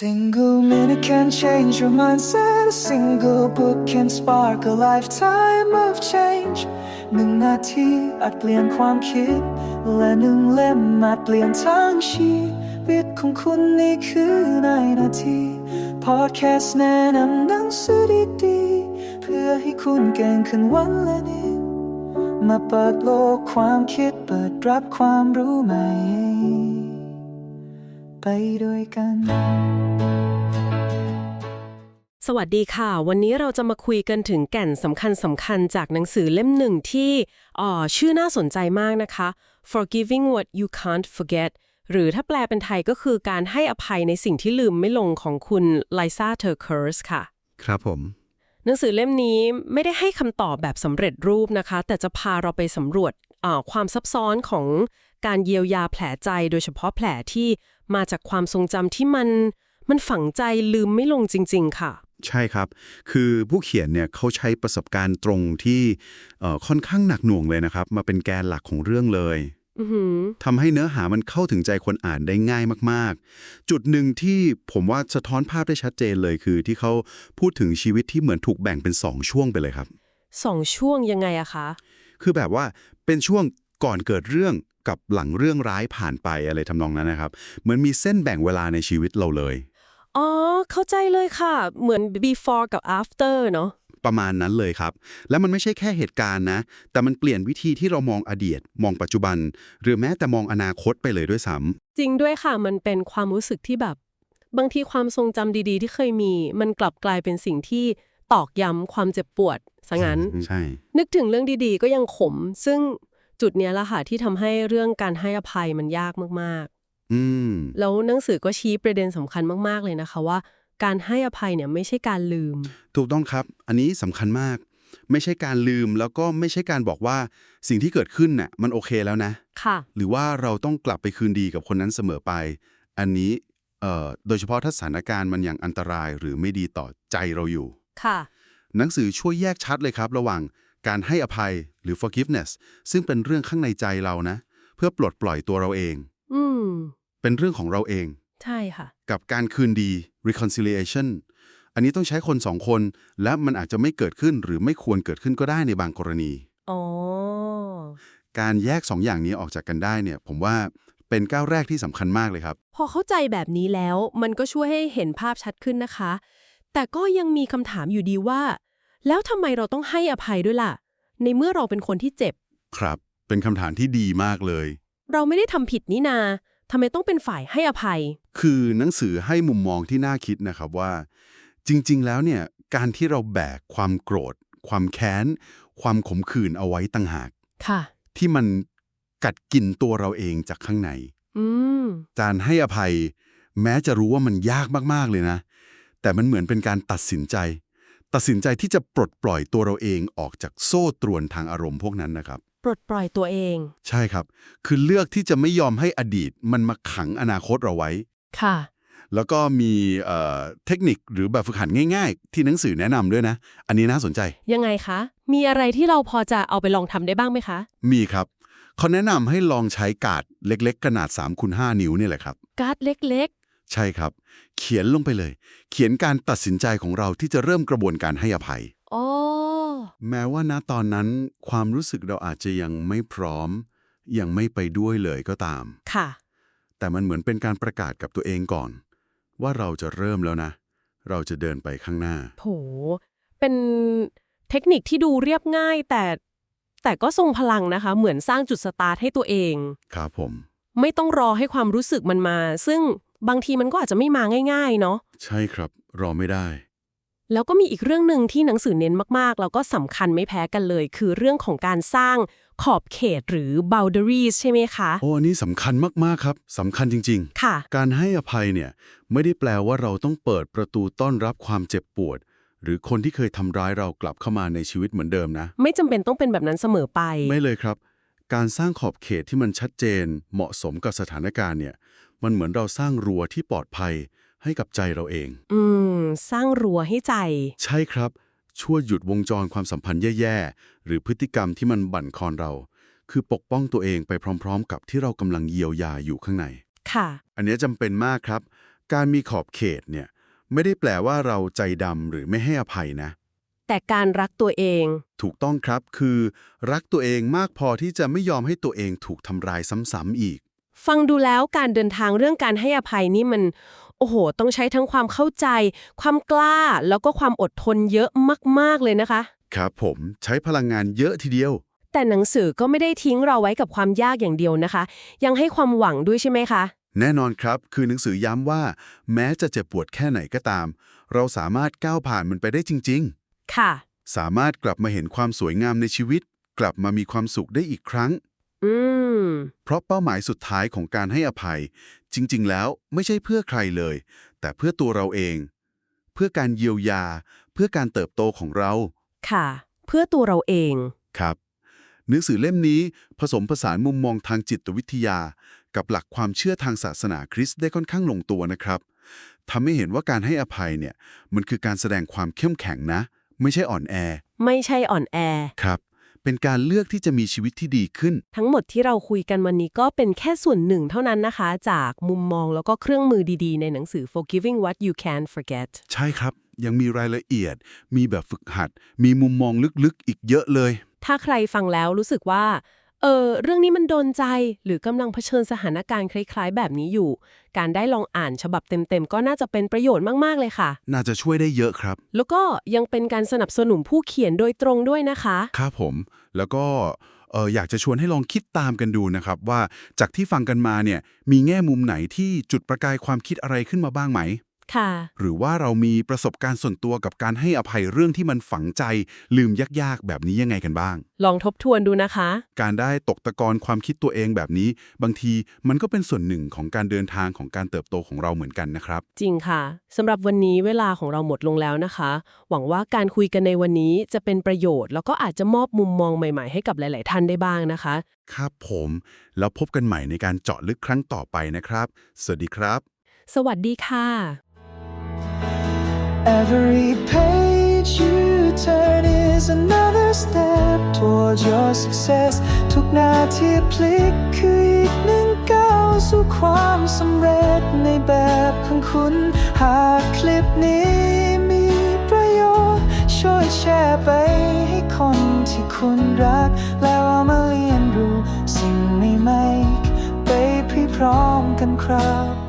Single minute can change your mindset. A single book can spark a lifetime of change. 1 นาทีอาจเปลี่ยนความคิดและ1 เล่มอาจเปลี่ยนทั้งชีวิตของคุณนี่คือในนาที Podcast แนะนำหนังสือดีๆเพื่อให้คุณเก่งขึ้นวันละนิดมาเปิดโลกความคิดเปิดรับความรู้ใหม่ไปด้วยกันสวัสดีค่ะวันนี้เราจะมาคุยกันถึงแก่นสำคัญจากหนังสือเล่มหนึ่งที่ชื่อน่าสนใจมากนะคะ Forgiving What You Can't Forget หรือถ้าแปลเป็นไทยก็คือการให้อภัยในสิ่งที่ลืมไม่ลงของคุณไลซ่าเทอร์เคิร์สค่ะครับผมหนังสือเล่มนี้ไม่ได้ให้คำตอบแบบสำเร็จรูปนะคะแต่จะพาเราไปสำรวจความซับซ้อนของการเยียวยาแผลใจโดยเฉพาะแผลที่มาจากความทรงจำที่มันฝังใจลืมไม่ลงจริงๆค่ะใช่ครับคือผู้เขียนเนี่ยเขาใช้ประสบการณ์ตรงที่ค่อนข้างหนักหน่วงเลยนะครับมาเป็นแกนหลักของเรื่องเลยทำให้เนื้อหามันเข้าถึงใจคนอ่านได้ง่ายมากๆจุดหนึ่งที่ผมว่าสะท้อนภาพได้ชัดเจนเลยคือที่เขาพูดถึงชีวิตที่เหมือนถูกแบ่งเป็น2 ช่วงไปเลยครับ2 ช่วงยังไงอะคะคือแบบว่าเป็นช่วงก่อนเกิดเรื่องกับหลังเรื่องร้ายผ่านไปอะไรทำนองนั้นนะครับเหมือนมีเส้นแบ่งเวลาในชีวิตเราเลยอ๋อเข้าใจเลยค่ะเหมือน before กับ after เนาะประมาณนั้นเลยครับและมันไม่ใช่แค่เหตุการณ์นะแต่มันเปลี่ยนวิธีที่เรามองอดีตมองปัจจุบันหรือแม้แต่มองอนาคตไปเลยด้วยซ้ำจริงด้วยค่ะมันเป็นความรู้สึกที่แบบบางทีความทรงจำดีๆที่เคยมีมันกลับกลายเป็นสิ่งที่ตอกย้ำความเจ็บปวดซะงั้นใช่นึกถึงเรื่องดีๆก็ยังขมซึ่งจุดเนี้ยละค่ะที่ทำให้เรื่องการให้อภัยมันยากมากๆแล้วหนังสือก็ชี้ประเด็นสำคัญมากๆเลยนะคะว่าการให้อภัยเนี่ยไม่ใช่การลืมถูกต้องครับอันนี้สำคัญมากไม่ใช่การลืมแล้วก็ไม่ใช่การบอกว่าสิ่งที่เกิดขึ้นน่ะมันโอเคแล้วนะค่ะหรือว่าเราต้องกลับไปคืนดีกับคนนั้นเสมอไปอันนี้โดยเฉพาะถ้าสถานการณ์มันยังอันตรายหรือไม่ดีต่อใจเราอยู่ค่ะหนังสือช่วยแยกชัดเลยครับระหว่างการให้อภัยหรือ forgiveness ซึ่งเป็นเรื่องข้างในใจเรานะเพื่อปลดปล่อยตัวเราเองเป็นเรื่องของเราเองใช่ค่ะกับการคืนดี reconciliation อันนี้ต้องใช้คน2 คนและมันอาจจะไม่เกิดขึ้นหรือไม่ควรเกิดขึ้นก็ได้ในบางกรณีอ๋อการแยก2 อย่างนี้ออกจากกันได้เนี่ยผมว่าเป็นก้าวแรกที่สำคัญมากเลยครับพอเข้าใจแบบนี้แล้วมันก็ช่วยให้เห็นภาพชัดขึ้นนะคะแต่ก็ยังมีคำถามอยู่ดีว่าแล้วทำไมเราต้องให้อภัยด้วยล่ะในเมื่อเราเป็นคนที่เจ็บครับเป็นคำถามที่ดีมากเลยเราไม่ได้ทำผิดนี่นาทำไมต้องเป็นฝ่ายให้อภัยคือหนังสือให้มุมมองที่น่าคิดนะครับว่าจริงๆแล้วเนี่ยการที่เราแบกความโกรธความแค้นความขมขื่นเอาไว้ต่างหากค่ะที่มันกัดกินตัวเราเองจากข้างในการให้อภัยแม้จะรู้ว่ามันยากมากๆเลยนะแต่มันเหมือนเป็นการตัดสินใจที่จะปลดปล่อยตัวเราเองออกจากโซ่ตรวนทางอารมณ์พวกนั้นนะครับปลดปล่อยตัวเองใช่ครับคือเลือกที่จะไม่ยอมให้อดีตมันมาขังอนาคตเราไว้ค่ะแล้วก็มีเทคนิคหรือแบบฝึกหัดง่ายๆที่หนังสือแนะนำด้วยนะอันนี้น่าสนใจยังไงคะมีอะไรที่เราพอจะเอาไปลองทำได้บ้างไหมคะมีครับเขาแนะนำให้ลองใช้การ์ดเล็กๆขนาด 3x5 นิ้วนี่แหละครับการ์ดเล็กๆใช่ครับเขียนลงไปเลยเขียนการตัดสินใจของเราที่จะเริ่มกระบวนการให้อภัยอ๋อแม้ว่าณตอนนั้นความรู้สึกเราอาจจะยังไม่พร้อมยังไม่ไปด้วยเลยก็ตามค่ะแต่มันเหมือนเป็นการประกาศกับตัวเองก่อนว่าเราจะเริ่มแล้วนะเราจะเดินไปข้างหน้าโหเป็นเทคนิคที่ดูเรียบง่ายแต่ก็ทรงพลังนะคะเหมือนสร้างจุดสตาร์ทให้ตัวเองครับผมไม่ต้องรอให้ความรู้สึกมันมาซึ่งบางทีมันก็อาจจะไม่มาง่ายๆเนาะใช่ครับรอไม่ได้แล้วก็มีอีกเรื่องหนึ่งที่หนังสือเน้นมากๆแล้วก็สำคัญไม่แพ้กันเลยคือเรื่องของการสร้างขอบเขตหรือ boundaries ใช่ไหมคะโอ้อันนี้สำคัญมากๆครับสำคัญจริงๆค่ะการให้อภัยเนี่ยไม่ได้แปลว่าเราต้องเปิดประตูต้อนรับความเจ็บปวดหรือคนที่เคยทำร้ายเรากลับเข้ามาในชีวิตเหมือนเดิมนะไม่จำเป็นต้องเป็นแบบนั้นเสมอไปไม่เลยครับการสร้างขอบเขตที่มันชัดเจนเหมาะสมกับสถานการณ์เนี่ยมันเหมือนเราสร้างรั้วที่ปลอดภัยให้กับใจเราเองสร้างรั้วให้ใจใช่ครับช่วยหยุดวงจรความสัมพันธ์แย่ๆหรือพฤติกรรมที่มันบั่นคอนเราคือปกป้องตัวเองไปพร้อมๆกับที่เรากำลังเยียวยาอยู่ข้างในค่ะอันนี้จำเป็นมากครับ การมีขอบเขตเนี่ยไม่ได้แปลว่าเราใจดำหรือไม่ให้อภัยนะ แต่การรักตัวเอง ถูกต้องครับคือรักตัวเองมากพอที่จะไม่ยอมให้ตัวเองถูกทำร้ายซ้ำๆอีก ฟังดูแล้วการเดินทางเรื่องการให้อภัยนี่มันโอ้โหต้องใช้ทั้งความเข้าใจ ความกล้าแล้วก็ความอดทนเยอะมากๆเลยนะคะ ครับผมใช้พลังงานเยอะทีเดียว แต่หนังสือก็ไม่ได้ทิ้งเราไว้กับความยากอย่างเดียวนะคะ ยังให้ความหวังด้วยใช่ไหมคะ แน่นอนครับคือหนังสือย้ำว่าแม้จะเจ็บปวดแค่ไหนก็ตาม เราสามารถก้าวผ่านมันไปได้จริง ค่ะ ๆ สามารถกลับมาเห็นความสวยงามในชีวิต กลับมามีความสุขได้อีกครั้ง อืม เพราะเป้าหมายสุดท้ายของการให้อภัย จริง ๆ แล้วไม่ใช่เพื่อใครเลย แต่เพื่อตัวเราเอง เพื่อการเยียวยา เพื่อการเติบโตของเรา ค่ะ เพื่อตัวเราเอง ครับหนังสือเล่มนี้ผสมผสานมุมมองทางจิตวิทยา กับหลักความเชื่อทางศาสนาคริสต์ได้ค่อนข้างลงตัวนะครับทำให้เห็นว่าการให้อภัยเนี่ยมันคือการแสดงความเข้มแข็งนะ ไม่ใช่อ่อนแอ ไม่ใช่อ่อนแอ ครับ เป็นการเลือกที่จะมีชีวิตที่ดีขึ้น ทั้งหมดที่เราคุยกันวันนี้ก็เป็นแค่ส่วนหนึ่งเท่านั้นนะคะ จากมุมมองแล้วก็เครื่องมือดีๆในหนังสือ Forgiving What You Can't Forget ใช่ครับ ยังมีรายละเอียด มีแบบฝึกหัด มีมุมมองลึกๆอีกเยอะเลย ถ้าใครฟังแล้วรู้สึกว่าเรื่องนี้มันโดนใจ หรือกำลังเผชิญสถานการณ์คล้ายๆแบบนี้อยู่ การได้ลองอ่านฉบับเต็มๆก็น่าจะเป็นประโยชน์มากๆเลยค่ะ น่าจะช่วยได้เยอะครับ แล้วก็ยังเป็นการสนับสนุนผู้เขียนโดยตรงด้วยนะคะ ครับผม แล้วก็อยากจะชวนให้ลองคิดตามกันดูนะครับว่าจากที่ฟังกันมาเนี่ยมีแง่มุมไหนที่จุดประกายความคิดอะไรขึ้นมาบ้างไหม ค่ะ หรือว่าเรามีประสบการณ์ส่วนตัวกับการให้อภัยเรื่องที่มันฝังใจลืมยากๆแบบนี้ยังไงกันบ้าง ลองทบทวนดูนะคะ การได้ตกตะกอนความคิดตัวเองแบบนี้ บางทีมันก็เป็นส่วนหนึ่งของการเดินทางของการเติบโตของเราเหมือนกันนะครับ จริงค่ะสำหรับวันนี้เวลาของเราหมดลงแล้วนะคะ หวังว่าการคุยกันในวันนี้จะเป็นประโยชน์แล้วก็อาจจะมอบมุมมองใหม่ๆให้กับหลายๆท่านได้บ้างนะคะ ครับผมแล้วพบกันใหม่ในการเจาะลึกครั้งต่อไปนะครับ สวัสดีครับ สวัสดีค่ะ Every page you turn is another step towards your success ทุกนาทีพลิกคืออีกหนึ่งก้าวสู่ความสำเร็จในแบบของคุณ หากคลิปนี้มีประโยชน์ช่วยแชร์ไปให้คนที่คุณรัก แล้วเอามาเรียนรู้สิ่งใหม่ๆไปพร้อมๆกันครับ